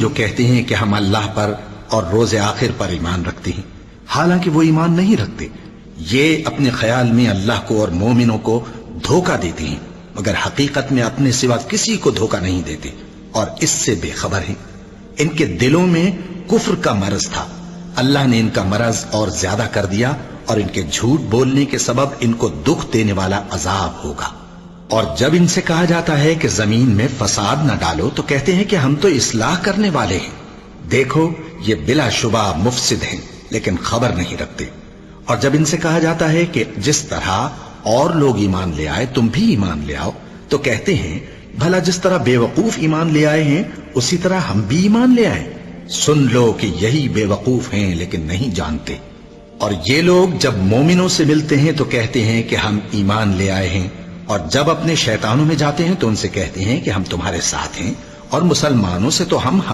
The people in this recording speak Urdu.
جو کہتے ہیں کہ ہم اللہ پر اور روز آخر پر ایمان رکھتے ہیں، حالانکہ وہ ایمان نہیں رکھتے۔ یہ اپنے خیال میں اللہ کو اور مومنوں کو دھوکہ دیتے ہیں، مگر حقیقت میں اپنے سوا کسی کو دھوکہ نہیں دیتے اور اس سے بے خبر ہیں۔ ان کے دلوں میں کفر کا مرض تھا، اللہ نے ان کا مرض اور زیادہ کر دیا، اور ان کے جھوٹ بولنے کے سبب ان کو دکھ دینے والا عذاب ہوگا۔ اور جب ان سے کہا جاتا ہے کہ زمین میں فساد نہ ڈالو تو کہتے ہیں کہ ہم تو اصلاح کرنے والے ہیں۔ دیکھو یہ بلا شبہ مفسد ہیں لیکن خبر نہیں رکھتے۔ اور جب ان سے کہا جاتا ہے کہ جس طرح اور لوگ ایمان لے آئے تم بھی ایمان لے آؤ تو کہتے ہیں بھلا جس طرح بے وقوف ایمان لے آئے ہیں اسی طرح ہم بھی ایمان لے آئے۔ سن لو کہ یہی بے وقوف ہیں لیکن نہیں جانتے۔ اور یہ لوگ جب مومنوں سے ملتے ہیں تو کہتے ہیں کہ ہم ایمان لے آئے ہیں، اور جب اپنے شیطانوں میں جاتے ہیں تو ان سے کہتے ہیں کہ ہم تمہارے ساتھ ہیں، اور مسلمانوں سے تو ہم